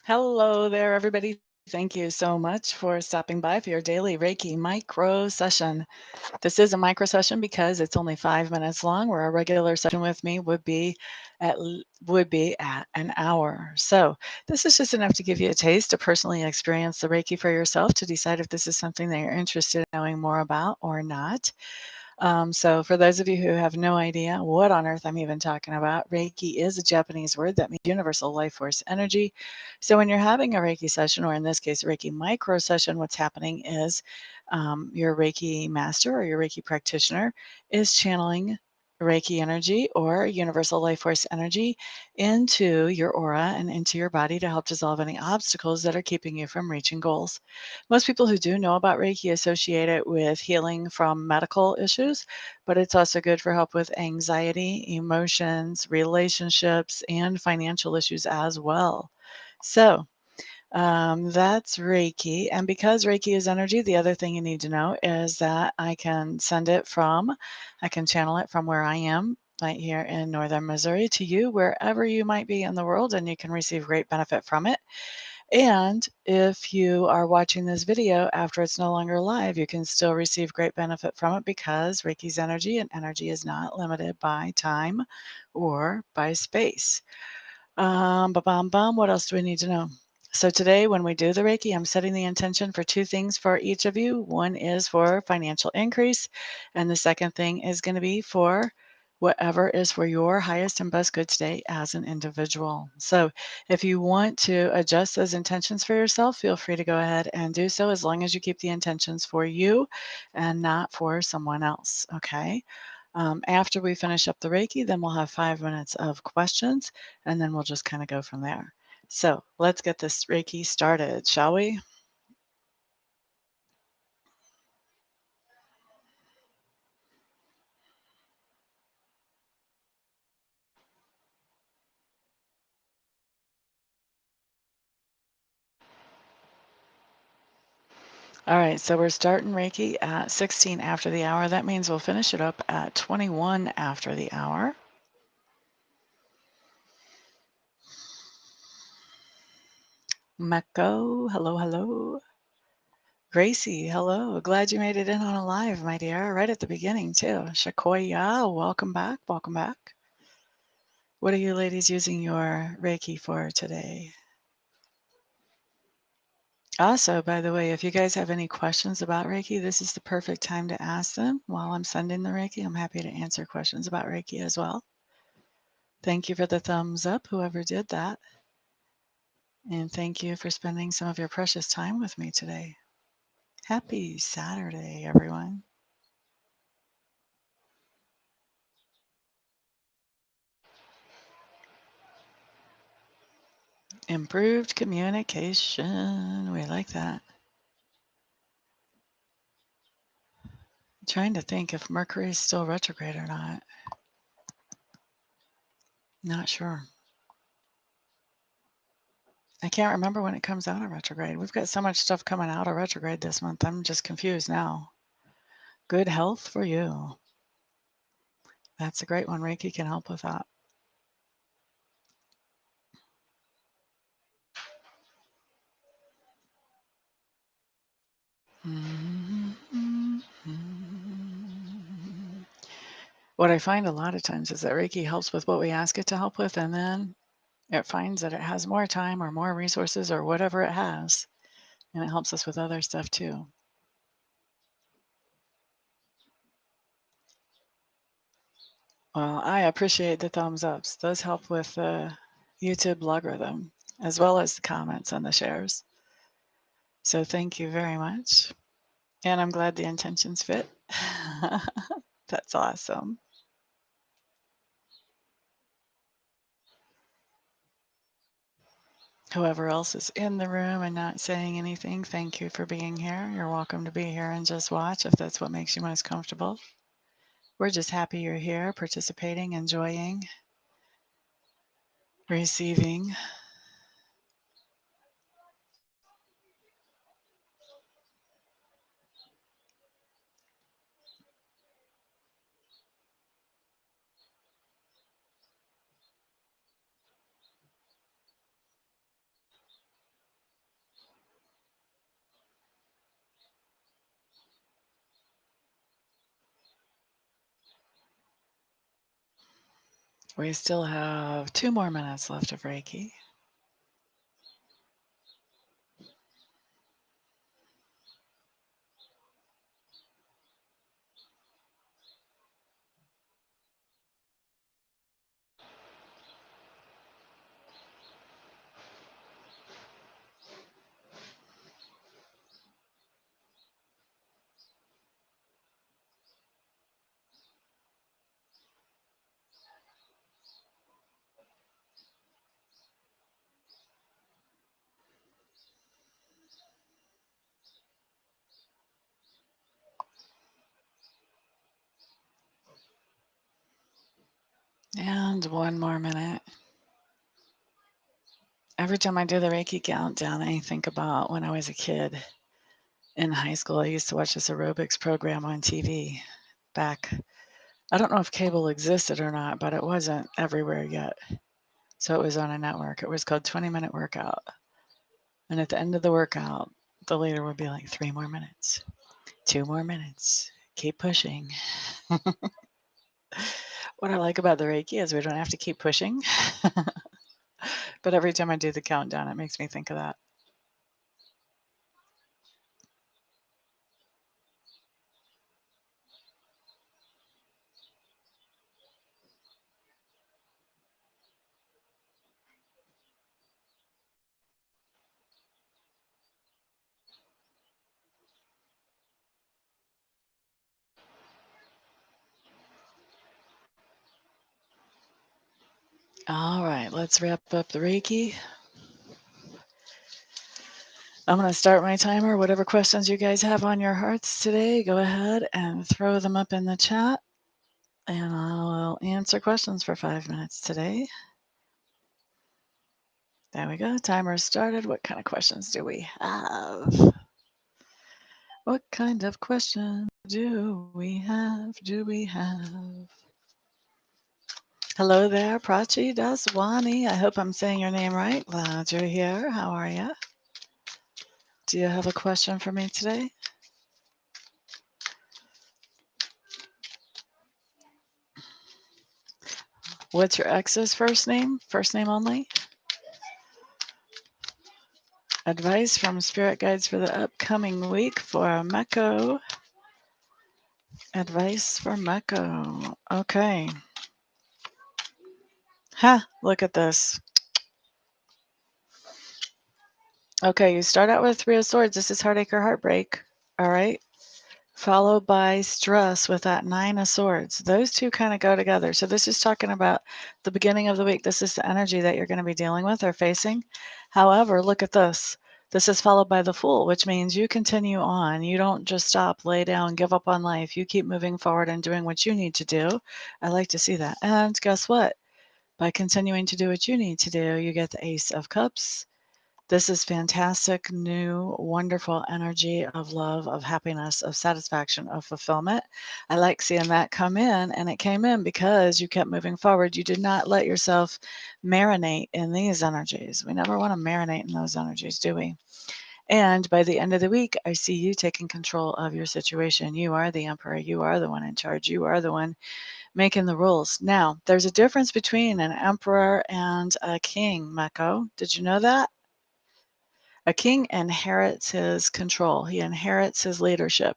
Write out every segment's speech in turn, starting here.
Hello there, everybody. Thank you so much for stopping by for your daily Reiki micro session. This is a micro session because it's only 5 minutes long, where a regular session with me would be at an hour. So this is just enough to give you a taste to personally experience the Reiki for yourself, to decide if this is something that you're interested in knowing more about or not. So for those of you who have no idea what on earth I'm even talking about, Reiki is a Japanese word that means universal life force energy. So when you're having a Reiki session, or in this case, a Reiki micro session, what's happening is your Reiki master or your Reiki practitioner is channeling Reiki energy or universal life force energy into your aura and into your body to help dissolve any obstacles that are keeping you from reaching goals. Most people who do know about Reiki associate it with healing from medical issues, but it's also good for help with anxiety, emotions, relationships, and financial issues as well. So, that's Reiki. And because Reiki is energy, the other thing you need to know is that I can channel it from where I am, right here in northern Missouri, to you, wherever you might be in the world, and you can receive great benefit from it. And if you are watching this video after it's no longer live, you can still receive great benefit from it, because Reiki's energy, and energy is not limited by time or by space. What else do we need to know? So today, when we do the Reiki, I'm setting the intention for two things for each of you. One is for financial increase, and the second thing is going to be for whatever is for your highest and best good today as an individual. So if you want to adjust those intentions for yourself, feel free to go ahead and do so, as long as you keep the intentions for you and not for someone else. Okay. After we finish up the Reiki, then we'll have 5 minutes of questions, and then we'll just kind of go from there. So let's get this Reiki started, shall we? All right, so we're starting Reiki at 16 after the hour. That means we'll finish it up at 21 after the hour. Mako, hello, hello. Gracie, hello. Glad you made it in on a live, my dear, right at the beginning, too. Shakoya, welcome back, welcome back. What are you ladies using your Reiki for today? Also, by the way, if you guys have any questions about Reiki, this is the perfect time to ask them while I'm sending the Reiki. I'm happy to answer questions about Reiki as well. Thank you for the thumbs up, whoever did that. And thank you for spending some of your precious time with me today. Happy Saturday, everyone. Improved communication. We like that. I'm trying to think if Mercury is still retrograde or not. Not sure. I can't remember when it comes out of retrograde. We've got so much stuff coming out of retrograde this month. I'm just confused now. Good health for you. That's a great one. Reiki can help with that. What I find a lot of times is that Reiki helps with what we ask it to help with, and then it finds that it has more time or more resources or whatever it has, and it helps us with other stuff too. Well, I appreciate the thumbs ups. Those help with the YouTube logarithm, as well as the comments and the shares. So thank you very much. And I'm glad the intentions fit. That's awesome. Whoever else is in the room and not saying anything, thank you for being here. You're welcome to be here and just watch if that's what makes you most comfortable. We're just happy you're here, participating, enjoying, receiving. We still have 2 more minutes left of Reiki. And 1 more minute. Every time I do the Reiki countdown, I think about when I was a kid in high school. I used to watch this aerobics program on TV back. I don't know if cable existed or not, but it wasn't everywhere yet. So it was on a network. It was called 20-Minute Workout. And at the end of the workout, the leader would be like, 3 more minutes, 2 more minutes, keep pushing. What I like about the Reiki is we don't have to keep pushing. But every time I do the countdown, it makes me think of that. All right, let's wrap up the Reiki. I'm going to start my timer. Whatever questions you guys have on your hearts today, go ahead and throw them up in the chat, and I'll answer questions for 5 minutes today. There we go. Timer started. What kind of questions do we have? What kind of questions do we have? Hello there, Prachi Daswani. I hope I'm saying your name right. Glad you're here. How are you? Do you have a question for me today? What's your ex's first name? First name only? Advice from spirit guides for the upcoming week for Meko. Advice for Meko. Okay. Ha, look at this. Okay, you start out with 3 of Swords. This is heartache or heartbreak. All right. Followed by stress with that 9 of Swords. Those two kind of go together. So this is talking about the beginning of the week. This is the energy that you're going to be dealing with or facing. However, look at this. This is followed by the Fool, which means you continue on. You don't just stop, lay down, give up on life. You keep moving forward and doing what you need to do. I like to see that. And guess what? By continuing to do what you need to do, you get the Ace of Cups. This is fantastic, new, wonderful energy of love, of happiness, of satisfaction, of fulfillment. I like seeing that come in, and it came in because you kept moving forward. You did not let yourself marinate in these energies. We never want to marinate in those energies, do we? And by the end of the week, I see you taking control of your situation. You are the emperor. You are the one in charge. You are the one making the rules. Now, there's a difference between an emperor and a king, Meko. Did you know that? A king inherits his control. He inherits his leadership.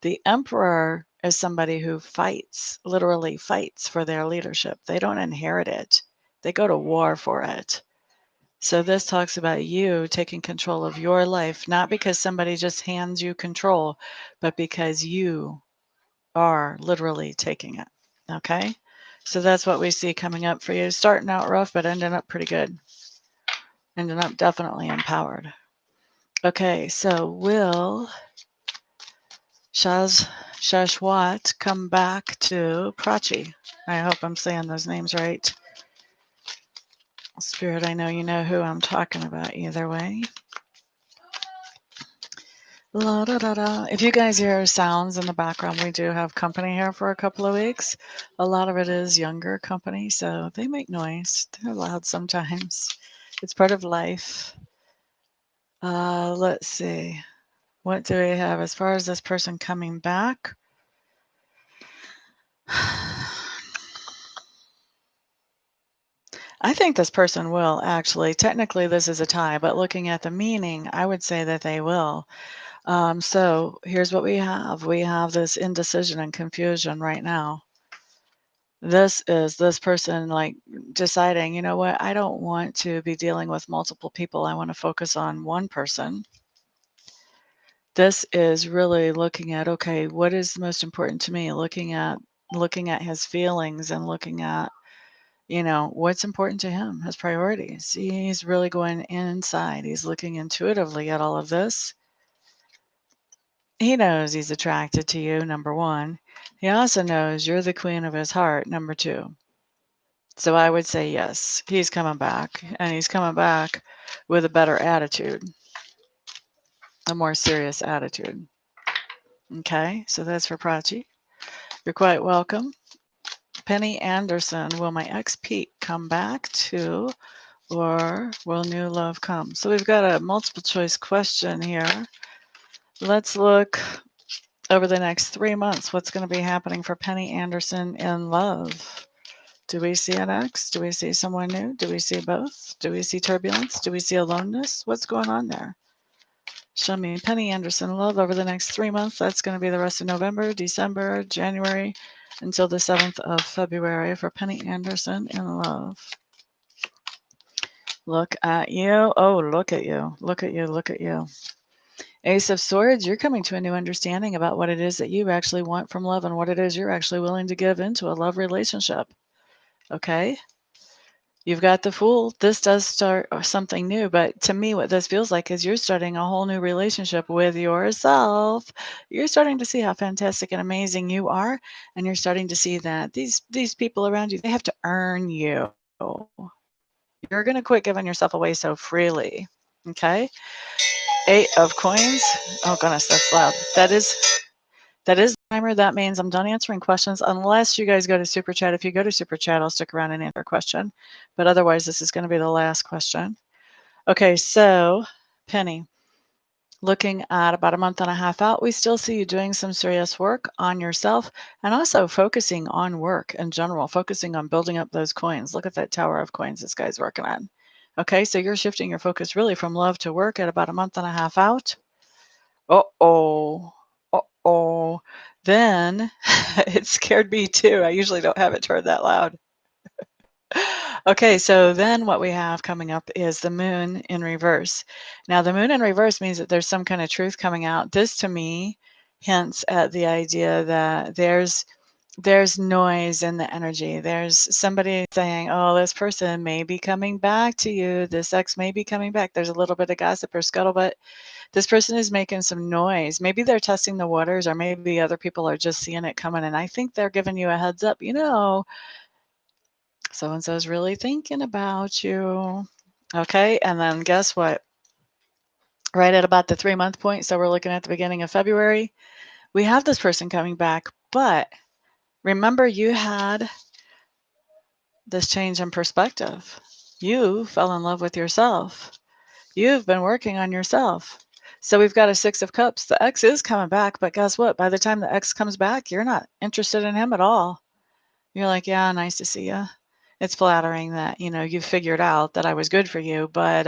The emperor is somebody who fights, literally fights for their leadership. They don't inherit it. They go to war for it. So this talks about you taking control of your life, not because somebody just hands you control, but because you are literally taking it. Okay? So that's what we see coming up for you. Starting out rough, but ending up pretty good. Ending up definitely empowered. Okay, so will Shashwat come back to Prachi? I hope I'm saying those names right. Spirit, I know you know who I'm talking about either way. La da da da. If you guys hear sounds in the background, we do have company here for a couple of weeks. A lot of it is younger company, so they make noise. They're loud sometimes. It's part of life. Let's see. What do we have as far as this person coming back? I think this person will actually. Technically, this is a tie, but looking at the meaning, I would say that they will. So here's what we have. We have this indecision and confusion right now. This is this person like deciding, you know what, I don't want to be dealing with multiple people. I want to focus on one person. This is really looking at, okay, what is most important to me? Looking at his feelings and looking at, what's important to him, his priorities. He's really going inside. He's looking intuitively at all of this. He knows he's attracted to you, number one. He also knows you're the queen of his heart, number two. So I would say yes, he's coming back, and he's coming back with a better attitude, a more serious attitude. Okay, so that's for Prachi. You're quite welcome. Penny Anderson, will my ex Pete come back to, or will new love come? So we've got a multiple choice question here. Let's look over the next 3 months. What's going to be happening for Penny Anderson in love? Do we see an ex? Do we see someone new? Do we see both? Do we see turbulence? Do we see aloneness? What's going on there? Show me Penny Anderson love over the next 3 months. That's going to be the rest of November, December, January, until the 7th of February for Penny Anderson in love. Look at you. Oh, look at you. Look at you. Look at you. Ace of Swords, you're coming to a new understanding about what it is that you actually want from love and what it is you're actually willing to give into a love relationship. Okay? You've got the Fool. This does start something new, but to me, what this feels like is you're starting a whole new relationship with yourself. You're starting to see how fantastic and amazing you are, and you're starting to see that these people around you, they have to earn you. You're going to quit giving yourself away so freely. Okay? 8 of coins. Oh goodness, that's loud. That is the timer. That means I'm done answering questions unless you guys go to Super Chat. If you go to Super Chat, I'll stick around and answer a question. But otherwise, this is going to be the last question. Okay, so Penny, looking at about a month and a half out, we still see you doing some serious work on yourself and also focusing on work in general, focusing on building up those coins. Look at that tower of coins this guy's working on. Okay, so you're shifting your focus really from love to work at about a month and a half out. Uh-oh. Uh-oh. Then it scared me too. I usually don't have it turned that loud. Okay, so then what we have coming up is the moon in reverse. Now, the moon in reverse means that there's some kind of truth coming out. This to me hints at the idea that there's noise in the energy. There's somebody saying, oh, this person may be coming back to you. This ex may be coming back. There's a little bit of gossip or scuttlebutt. This person is making some noise. Maybe they're testing the waters, or maybe other people are just seeing it coming. And I think they're giving you a heads up. So-and-so's really thinking about you. Okay, and then guess what? Right at about the 3-month point, so we're looking at the beginning of February, we have this person coming back. But remember, you had this change in perspective. You fell in love with yourself. You've been working on yourself. So we've got a 6 of Cups. The ex is coming back, but guess what? By the time the ex comes back, you're not interested in him at all. You're like, yeah, nice to see you. It's flattering that, you've figured out that I was good for you, but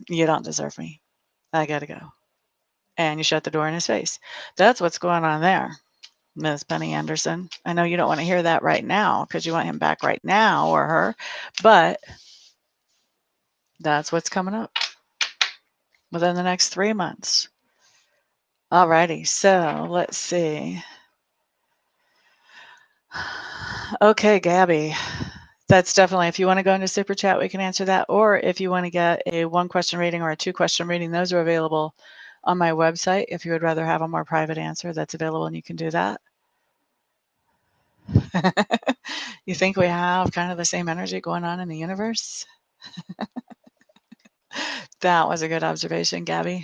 you don't deserve me. I got to go. And you shut the door in his face. That's what's going on there, Ms. Penny Anderson. I know you don't want to hear that right now because you want him back right now, or her, but that's what's coming up within the next 3 months. Alrighty, so let's see. Okay, Gabby. That's definitely, if you want to go into Super Chat, we can answer that. Or if you want to get a 1-question reading or a 2-question reading, those are available on my website. If you would rather have a more private answer, that's available and you can do that. You think we have kind of the same energy going on in the universe? That was a good observation, Gabby.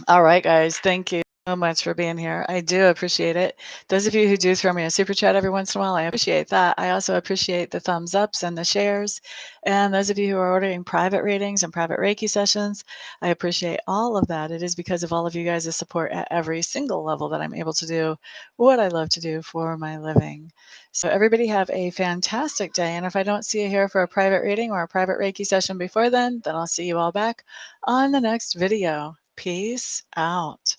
All right, guys. Thank you. So much for being here. I do appreciate it. Those of you who do throw me a super chat every once in a while, I appreciate that. I also appreciate the thumbs ups and the shares. And those of you who are ordering private readings and private Reiki sessions, I appreciate all of that. It is because of all of you guys' support at every single level that I'm able to do what I love to do for my living. So everybody have a fantastic day. And if I don't see you here for a private reading or a private Reiki session before then I'll see you all back on the next video. Peace out.